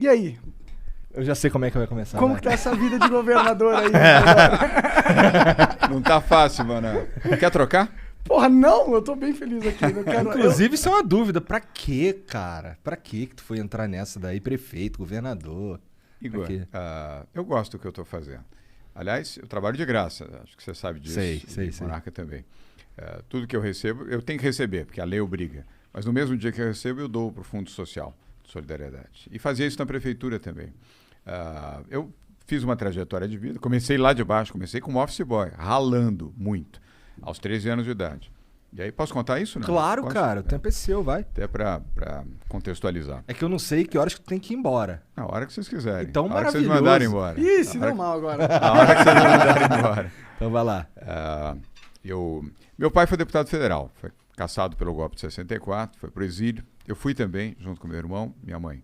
E aí? Eu já sei como é que vai começar. Como vai. que tá essa vida de governador aí? Não tá fácil, mano. Quer trocar? Porra, não, eu tô bem feliz aqui. Eu quero, Inclusive, isso é uma dúvida. Pra quê, cara? Pra quê que tu foi entrar nessa daí? Prefeito, governador? Igor, quê? eu gosto do que eu tô fazendo. Aliás, eu trabalho de graça. Acho que você sabe disso. Sei. Monarca também. Tudo que eu recebo, eu tenho que receber, porque a lei obriga. Mas no mesmo dia que eu recebo, eu dou para o Fundo Social de Solidariedade. E fazia isso na prefeitura também. Eu fiz uma trajetória de vida, comecei lá de baixo, comecei como office boy, ralando muito, aos 13 anos de idade. E aí, posso contar isso? Não? Claro, Posso? cara. O tempo é seu, vai. Até para contextualizar. É que eu não sei que horas que tu tem que ir embora. Na hora que vocês quiserem. Então, a hora que vocês maravilhoso. mandarem embora. Ih, se deu mal agora. A hora que vocês mandarem embora. Então vai lá. Meu pai foi deputado federal, foi cassado pelo golpe de 64, foi pro exílio. Eu fui também, junto com meu irmão, minha mãe.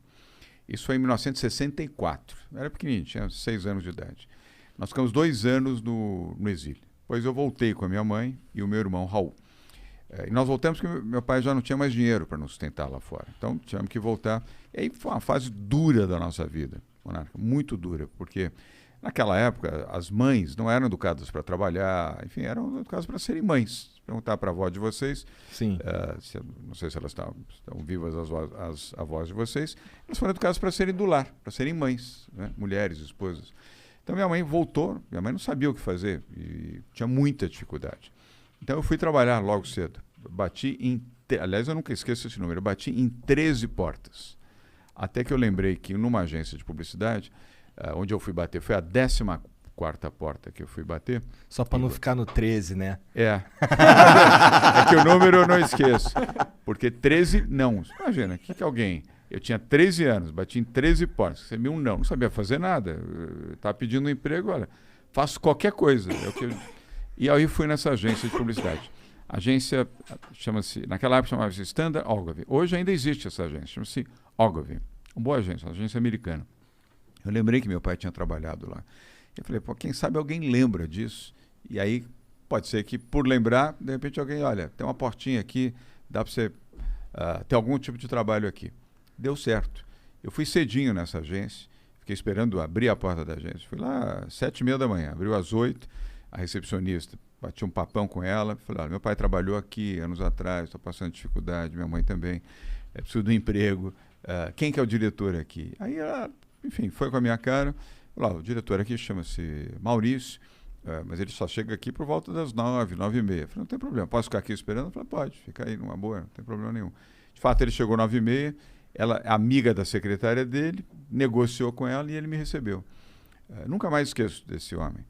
Isso foi em 1964. Eu era pequenininho, tinha 6 anos de idade. Nós ficamos 2 anos no exílio. Depois eu voltei com a minha mãe e o meu irmão Raul. E nós voltamos porque meu pai já não tinha mais dinheiro para nos sustentar lá fora. Então tivemos que voltar. E aí foi uma fase dura da nossa vida, Monarca, muito dura, porque naquela época as mães não eram educadas para trabalhar, enfim, eram educadas para serem mães. Perguntar para a avó de vocês, Sim. não sei se elas estão vivas, as avós de vocês, elas foram educadas para serem do lar, para serem mães, né? Mulheres, esposas. Então minha mãe voltou, minha mãe não sabia o que fazer e tinha muita dificuldade. Então eu fui trabalhar logo cedo. Aliás, eu nunca esqueço esse número, eu bati em 13 portas. Até que eu lembrei que numa agência de publicidade, onde eu fui bater, foi a 14ª porta que eu fui bater. Só pra não ficar no 13, né? É que o número eu não esqueço. Porque 13 não. Imagina, o que alguém... Eu tinha 13 anos, bati em 13 portas, recebi um não sabia fazer nada. Estava pedindo um emprego, olha, faço qualquer coisa. E aí fui nessa agência de publicidade. A agência naquela época chamava-se Standard Ogilvy. Hoje ainda existe essa agência, chama-se Ogilvy. Uma boa agência, uma agência americana. Eu lembrei que meu pai tinha trabalhado lá. Eu falei, pô, quem sabe alguém lembra disso? E aí pode ser que por lembrar, de repente alguém, olha, tem uma portinha aqui, dá para você ter algum tipo de trabalho aqui. Deu certo. Eu fui cedinho nessa agência, fiquei esperando abrir a porta da agência. Fui lá às 7h30 da manhã, abriu às 8h, a recepcionista, bati um papão com ela, falei, olha, meu pai trabalhou aqui anos atrás, estou passando dificuldade, minha mãe também, preciso de um emprego, quem que é o diretor aqui? Aí ela, enfim, foi com a minha cara, falou, o diretor aqui chama-se Maurício, mas ele só chega aqui por volta das 9h, 9h30. Falei, não tem problema, posso ficar aqui esperando? Falei, pode, fica aí numa boa, não tem problema nenhum. De fato, ele chegou 9h30, ela, amiga da secretária dele, negociou com ela e ele me recebeu. Nunca mais esqueço desse homem.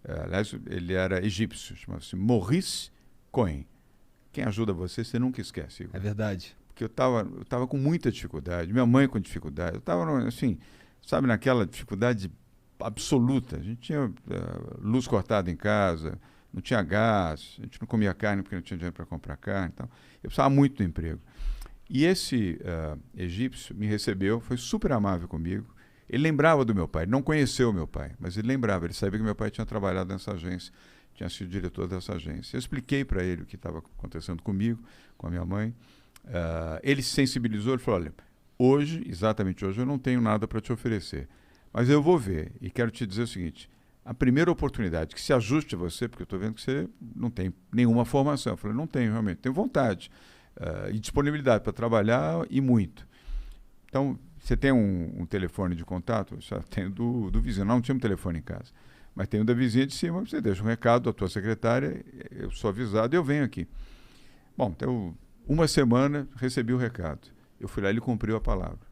Aliás, ele era egípcio, chamava-se Maurice Cohen. Quem ajuda você, você nunca esquece, Igor. É verdade. Porque eu tava com muita dificuldade, minha mãe com dificuldade. Eu estava, assim, sabe, naquela dificuldade absoluta. A gente tinha luz cortada em casa, não tinha gás, a gente não comia carne porque não tinha dinheiro para comprar carne. Então, eu precisava muito do emprego. E esse egípcio me recebeu, foi super amável comigo. Ele lembrava do meu pai, ele não conheceu o meu pai, mas ele lembrava, ele sabia que meu pai tinha trabalhado nessa agência, tinha sido diretor dessa agência. Eu expliquei para ele o que estava acontecendo comigo, com a minha mãe. Ele se sensibilizou, ele falou, olha, exatamente hoje, eu não tenho nada para te oferecer, mas eu vou ver e quero te dizer o seguinte, a primeira oportunidade que se ajuste a você, porque eu estou vendo que você não tem nenhuma formação. Eu falei, não tenho realmente, tenho vontade. E disponibilidade para trabalhar e muito. Então, você tem um telefone de contato? Eu já tenho do vizinho. Não tinha um telefone em casa, mas tem o da vizinha de cima. Você deixa um recado à tua secretária, eu sou avisado e eu venho aqui. Bom, então, uma semana recebi o recado. Eu fui lá e ele cumpriu a palavra.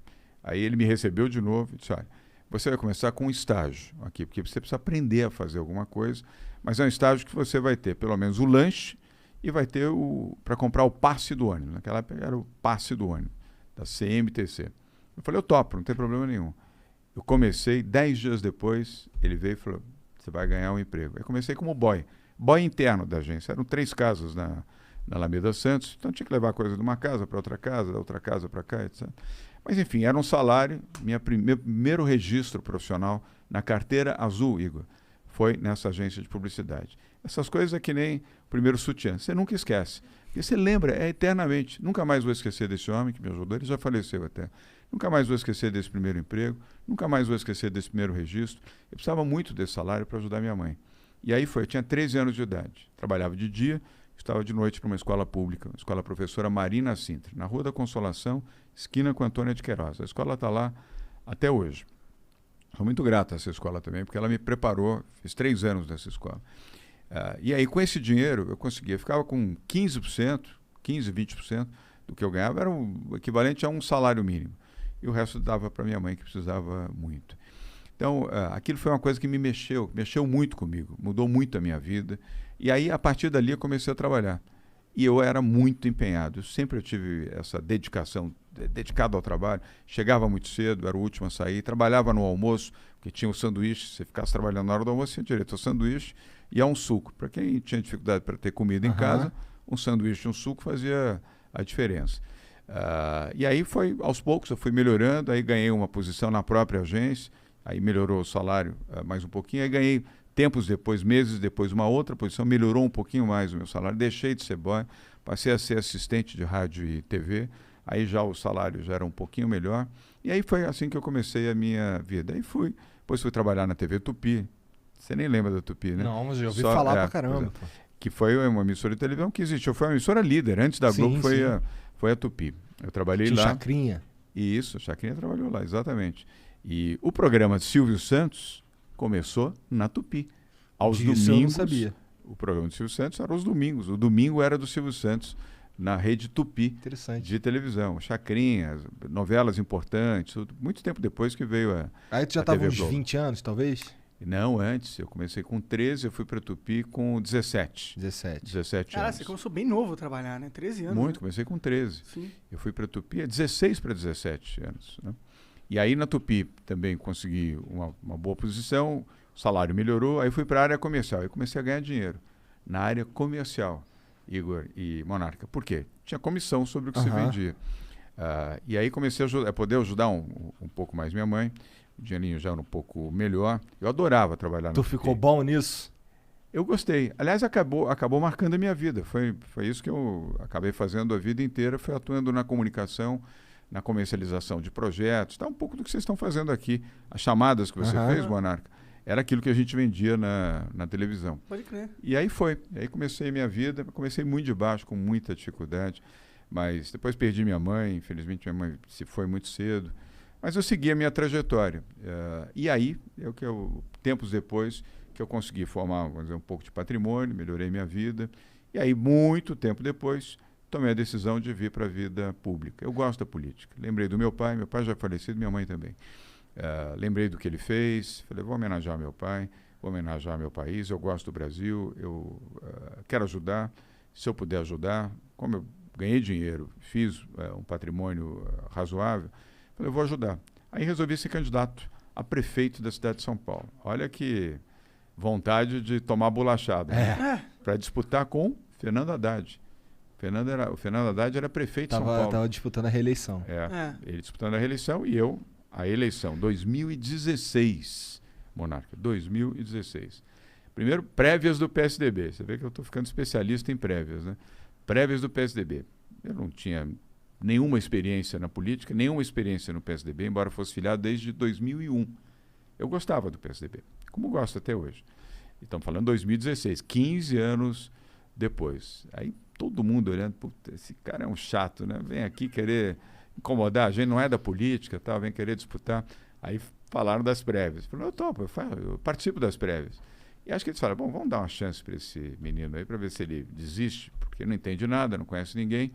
Aí ele me recebeu de novo e disse, olha, você vai começar com um estágio aqui, porque você precisa aprender a fazer alguma coisa, mas é um estágio que você vai ter pelo menos o lanche e vai ter para comprar o passe do ônibus. Naquela época era o passe do ônibus, da CMTC. Eu falei, eu topo, não tem problema nenhum. Eu comecei, 10 dias depois, ele veio e falou, você vai ganhar um emprego. Eu comecei como boy interno da agência. Eram 3 casas na Alameda Santos, então tinha que levar coisa de uma casa para outra casa, da outra casa para cá, etc. Mas enfim, era um salário, meu primeiro registro profissional na carteira azul, Igor, foi nessa agência de publicidade. Essas coisas é que nem o primeiro sutiã, você nunca esquece. Porque você lembra, eternamente. Nunca mais vou esquecer desse homem que me ajudou, ele já faleceu até Nunca mais vou esquecer desse primeiro emprego, nunca mais vou esquecer desse primeiro registro. Eu precisava muito desse salário para ajudar minha mãe. E aí eu tinha 13 anos de idade. Trabalhava de dia, estava de noite numa escola pública, a escola professora Marina Sintra, na Rua da Consolação, esquina com Antônia de Queiroz. A escola está lá até hoje. Sou muito grato a essa escola também, porque ela me preparou, fiz 3 anos nessa escola. E aí, com esse dinheiro, eu conseguia, ficava com 15%, 15%, 20% do que eu ganhava, era o equivalente a um salário mínimo. E o resto dava para minha mãe, que precisava muito. Então, aquilo foi uma coisa que me mexeu muito comigo, mudou muito a minha vida. E aí, a partir dali, eu comecei a trabalhar. E eu era muito empenhado, eu tive essa dedicação, dedicado ao trabalho. Chegava muito cedo, era o último a sair, trabalhava no almoço, porque tinha o sanduíche, se você ficasse trabalhando na hora do almoço, tinha direito ao sanduíche e a um suco. Para quem tinha dificuldade para ter comida em casa, um sanduíche e um suco fazia a diferença. E aí aos poucos, eu fui melhorando, aí ganhei uma posição na própria agência, aí melhorou o salário mais um pouquinho, aí ganhei tempos depois, meses depois, uma outra posição, melhorou um pouquinho mais o meu salário, deixei de ser boy, passei a ser assistente de rádio e TV, aí já o salário já era um pouquinho melhor, e aí foi assim que eu comecei a minha vida. Aí depois fui trabalhar na TV Tupi, você nem lembra da Tupi, né? Não, mas eu ouvi falar pra caramba. Que foi uma emissora de televisão que existiu, foi uma emissora líder, antes da Globo foi a Tupi. Eu trabalhei lá. Chacrinha. Isso, a Chacrinha trabalhou lá, exatamente. E o programa de Silvio Santos começou na Tupi. Aos domingos. Eu não sabia. O programa de Silvio Santos era aos domingos. O domingo era do Silvio Santos na rede Tupi de televisão. Chacrinha, novelas importantes. Muito tempo depois que veio a Aí tu já estava uns 20 anos, talvez? Não, antes. Eu comecei com 13, eu fui para Tupi com 17. 17 anos. Cara, você começou bem novo a trabalhar, né? 13 anos. Muito, né? comecei com 13. Sim. Eu fui para Tupi 16 para 17 anos. Né? E aí na Tupi também consegui uma boa posição, o salário melhorou, aí fui para a área comercial. Aí comecei a ganhar dinheiro na área comercial, Igor e Monarca. Por quê? Tinha comissão sobre o que se vendia. E aí comecei a poder ajudar um pouco mais minha mãe. O dinheirinho já era um pouco melhor. Eu adorava trabalhar na Tu Tupi. ficou bom nisso? Eu gostei. Aliás, acabou marcando a minha vida. Foi isso que eu acabei fazendo a vida inteira, foi atuando na comunicação, na comercialização de projetos, tá um pouco do que vocês estão fazendo aqui. As chamadas que você fez, Monarca, era aquilo que a gente vendia na televisão. Pode crer. E aí aí comecei a minha vida, comecei muito de baixo, com muita dificuldade, mas depois perdi minha mãe, infelizmente minha mãe se foi muito cedo, mas eu segui a minha trajetória. E aí, tempos depois, que eu consegui formar, vamos dizer, um pouco de patrimônio, melhorei minha vida, e aí, muito tempo depois, tomei a decisão de vir para a vida pública. Eu gosto da política. Lembrei do meu pai já é falecido, minha mãe também. Lembrei do que ele fez, falei, vou homenagear meu pai, vou homenagear meu país, eu gosto do Brasil, eu quero ajudar, se eu puder ajudar, como eu ganhei dinheiro, fiz um patrimônio razoável, falei, eu vou ajudar. Aí resolvi ser candidato a prefeito da cidade de São Paulo. Olha que vontade de tomar bolachada, né? Para disputar com Fernando Haddad. O Fernando Haddad era prefeito de São Paulo. Estava disputando a reeleição. Ele disputando a reeleição e eu a eleição. 2016, Monarca, 2016. Primeiro, prévias do PSDB. Você vê que eu estou ficando especialista em prévias, né? Prévias do PSDB. Eu não tinha nenhuma experiência na política, nenhuma experiência no PSDB, embora fosse filiado desde 2001. Eu gostava do PSDB, como gosto até hoje. Estamos falando de 2016, 15 anos depois. Aí todo mundo olhando, puta, esse cara é um chato, né? Vem aqui querer incomodar, a gente não é da política, tá? Vem querer disputar. Aí falaram das prévias. Falei, eu topo, eu participo das prévias. E acho que eles falaram, bom, vamos dar uma chance para esse menino aí, para ver se ele desiste, porque não entende nada, não conhece ninguém.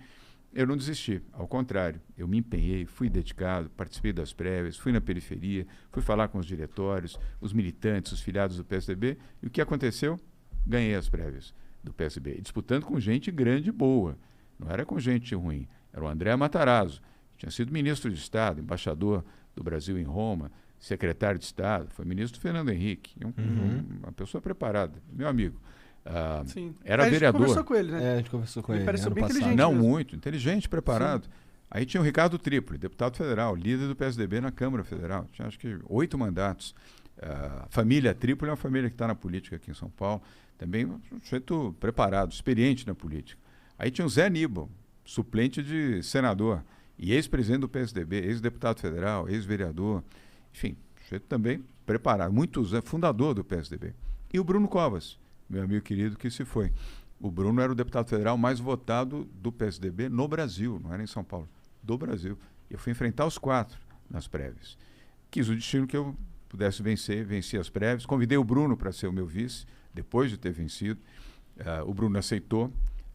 Eu não desisti, ao contrário, eu me empenhei, fui dedicado, participei das prévias, fui na periferia, fui falar com os diretórios, os militantes, os filiados do PSDB, e o que aconteceu? Ganhei as prévias do PSDB, disputando com gente grande e boa, não era com gente ruim, era o André Matarazzo, que tinha sido ministro de Estado, embaixador do Brasil em Roma, secretário de Estado, foi ministro do Fernando Henrique, uma pessoa preparada, meu amigo. Era vereador. A gente conversou com ele, né? A gente conversou com ele. Pareceu bem inteligente. Não, mesmo. muito inteligente, preparado. Sim. Aí tinha o Ricardo Trípoli, deputado federal, líder do PSDB na Câmara Federal. Tinha acho que 8 mandatos. A família Trípoli é uma família que está na política aqui em São Paulo. Também um sujeito preparado, experiente na política. Aí tinha o Zé Aníbal, suplente de senador. E ex-presidente do PSDB, ex-deputado federal, ex-vereador, enfim, sujeito também preparado, muitos anos, fundador do PSDB. E o Bruno Covas, meu amigo querido, que se foi. O Bruno era o deputado federal mais votado do PSDB no Brasil, não era em São Paulo, do Brasil. Eu fui enfrentar os 4 nas prévias. Quis o destino que eu pudesse vencer, venci as prévias. Convidei o Bruno para ser o meu vice, depois de ter vencido. O Bruno aceitou.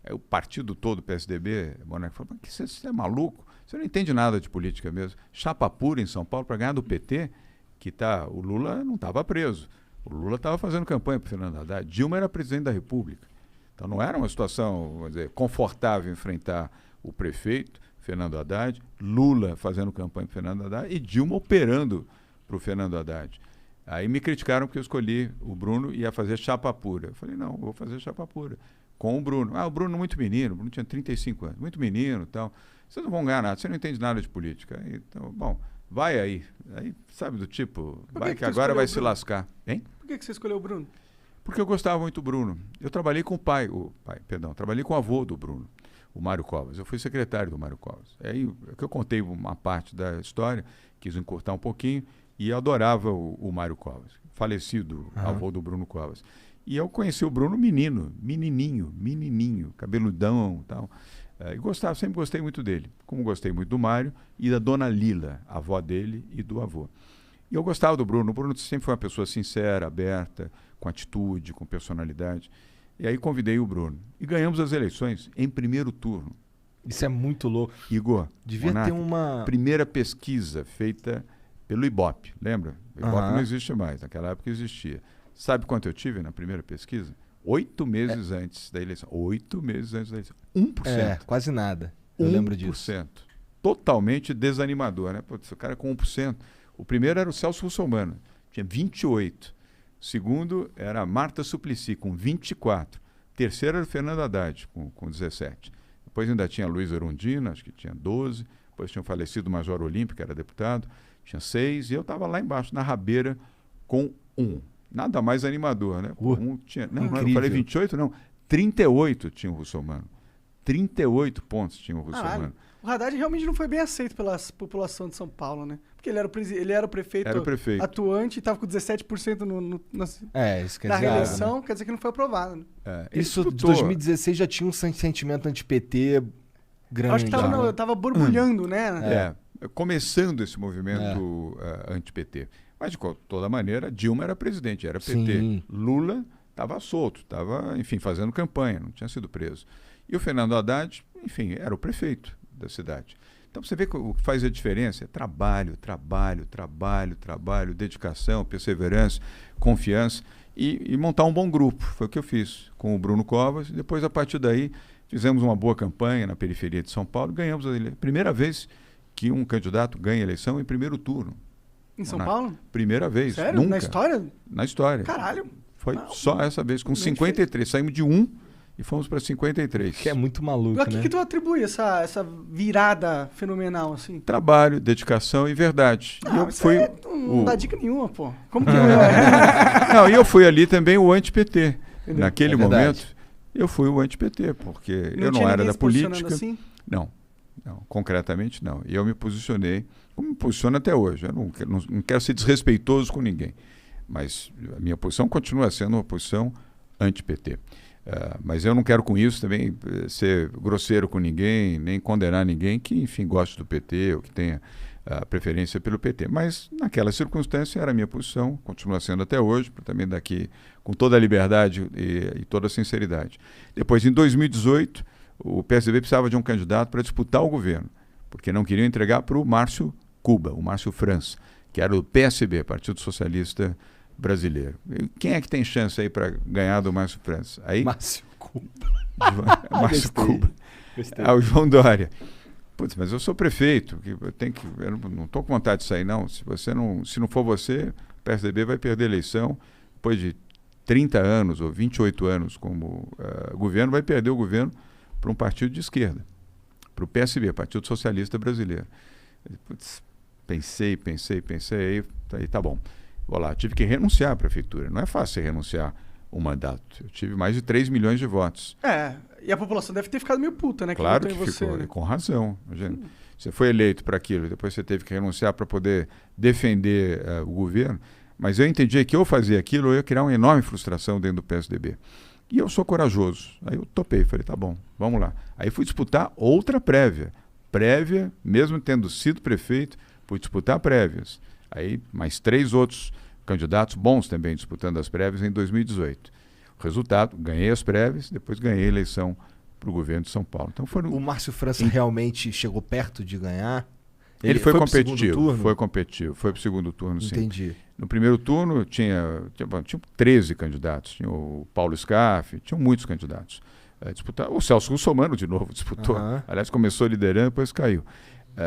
O partido todo, o PSDB, o Monarca falou, mas você é maluco? Você não entende nada de política mesmo. Chapa pura em São Paulo para ganhar do PT, o Lula não estava preso. O Lula estava fazendo campanha para o Fernando Haddad. Dilma era presidente da República. Então não era uma situação, vamos dizer, confortável enfrentar o prefeito, Fernando Haddad, Lula fazendo campanha para o Fernando Haddad e Dilma operando para o Fernando Haddad. Aí me criticaram porque eu escolhi o Bruno e ia fazer chapa pura. Eu falei, não, eu vou fazer chapa pura com o Bruno. O Bruno muito menino, o Bruno tinha 35 anos, muito menino e tal. Vocês não vão ganhar nada, você não entende nada de política. Então, bom, vai aí. Aí, sabe, do tipo, vai que agora vai se lascar. Hein? Por que você escolheu o Bruno? Porque eu gostava muito do Bruno. Eu trabalhei com trabalhei com o avô do Bruno, o Mário Covas. Eu fui secretário do Mário Covas. Aí que eu contei uma parte da história, quis encurtar um pouquinho, e eu adorava o Mário Covas, falecido avô do Bruno Covas. E eu conheci o Bruno menininho, cabeludão e tal. E sempre gostei muito dele, como gostei muito do Mário e da dona Lila, a avó dele e do avô. E eu gostava do Bruno. O Bruno sempre foi uma pessoa sincera, aberta, com atitude, com personalidade. E aí convidei o Bruno. E ganhamos as eleições em primeiro turno. Isso é muito louco. Igor, devia ter uma... primeira pesquisa feita pelo Ibope, lembra? O Ibope não existe mais, naquela época existia. Sabe quanto eu tive na primeira pesquisa? 8 meses antes da eleição. 8 meses antes da eleição. 1%. Quase nada. Eu lembro disso. 1%. Totalmente desanimador, né? Putz, o cara com 1%. O primeiro era o Celso Russomano, tinha 28%. O segundo era a Marta Suplicy, com 24%. O terceiro era o Fernando Haddad, com 17%. Depois ainda tinha Luiz Erundina, acho que tinha 12%. Depois tinha o falecido Major Olímpio, que era deputado, tinha 6%. E eu estava lá embaixo, na rabeira, com 1%. Nada mais animador, né? Não, eu falei 28, não. 38 tinha o Russomano. 38 pontos tinha o Russomano. O Haddad realmente não foi bem aceito pela população de São Paulo, né? Porque ele era o prefeito, atuante e estava com 17% isso quer na dizer reeleição, né? Quer dizer que não foi aprovado. Né? Isso de 2016 já tinha um sentimento anti-PT grande. Acho que tava borbulhando, né? Começando esse movimento anti-PT. Mas, de toda maneira, Dilma era presidente, era PT. Sim. Lula estava solto, estava, enfim, fazendo campanha, não tinha sido preso. E o Fernando Haddad, enfim, era o prefeito da cidade. Então, você vê que o que faz a diferença é trabalho, dedicação, perseverança, confiança e montar um bom grupo. Foi o que eu fiz com o Bruno Covas. E depois, a partir daí, fizemos uma boa campanha na periferia de São Paulo e ganhamos a eleição. Primeira vez que um candidato ganha eleição em primeiro turno. Em São Paulo? Primeira vez. Sério? Nunca. Na história? Na história. Caralho. Foi só essa vez, com 53. Saímos de 1 e fomos para 53. Que é muito maluco, né? A que tu atribui essa virada fenomenal, assim? Trabalho, dedicação e verdade. Não dá dica nenhuma, pô. Como que Não, e eu fui ali também o anti-PT. Naquele momento, eu fui o anti-PT, porque eu não era da política. Assim? Não, concretamente não. E eu me posicionei, como me posiciono até hoje. Eu não quero ser desrespeitoso com ninguém. Mas a minha posição continua sendo uma posição anti-PT. Mas eu não quero com isso também ser grosseiro com ninguém, nem condenar ninguém que, enfim, goste do PT ou que tenha preferência pelo PT. Mas naquela circunstância era a minha posição, continua sendo até hoje, também daqui com toda a liberdade e toda a sinceridade. Depois, em 2018, o PSDB precisava de um candidato para disputar o governo, porque não queriam entregar para o Márcio Cuba, o Márcio França, que era do PSB, Partido Socialista Brasileiro. E quem é que tem chance aí para ganhar do Márcio França? Aí, Márcio Cuba. Márcio Cuba. O João Dória. Putz, mas eu sou prefeito, eu não estou com vontade de sair, não. Se não for você, o PSDB vai perder a eleição. Depois de 30 anos ou 28 anos como governo, vai perder o governo para um partido de esquerda, para o PSB, Partido Socialista Brasileiro. Putz, pensei, aí tá bom. Vou lá, tive que renunciar à prefeitura. Não é fácil renunciar um mandato. Eu tive mais de 3 milhões de votos. E a população deve ter ficado meio puta, né? Claro que ficou, e com razão. Você foi eleito para aquilo, depois você teve que renunciar para poder defender o governo. Mas eu entendi que eu fazia aquilo, eu ia criar uma enorme frustração dentro do PSDB. E eu sou corajoso. Aí eu topei, falei, tá bom, vamos lá. Aí fui disputar outra prévia. Prévia, mesmo tendo sido prefeito, fui disputar prévias. Aí mais 3 outros candidatos bons também disputando as prévias em 2018. O resultado, ganhei as prévias, depois ganhei a eleição para o governo de São Paulo. Então O Márcio França realmente chegou perto de ganhar? Ele foi competitivo, foi competitivo, foi para o segundo turno, sim. Entendi. No primeiro turno tinha 13 candidatos, tinha o Paulo Scaff, tinham muitos candidatos. O Celso Russomano de novo disputou, aliás começou liderando, depois caiu.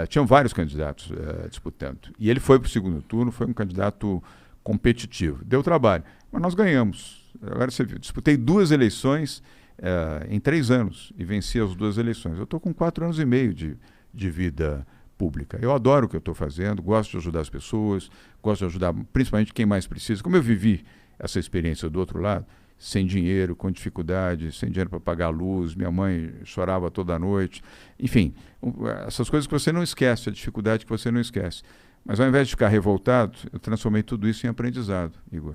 Tinham vários candidatos disputando. E ele foi para o segundo turno, foi um candidato competitivo. Deu trabalho, mas nós ganhamos. Agora você viu, disputei 2 eleições em 3 anos e venci as 2 eleições. Eu estou com 4 anos e meio de vida pública. Eu adoro o que eu estou fazendo, gosto de ajudar as pessoas, gosto de ajudar principalmente quem mais precisa. Como eu vivi essa experiência do outro lado, sem dinheiro, com dificuldade, sem dinheiro para pagar a luz, minha mãe chorava toda noite. Enfim, essas coisas que você não esquece, a dificuldade que você não esquece. Mas ao invés de ficar revoltado, eu transformei tudo isso em aprendizado, Igor.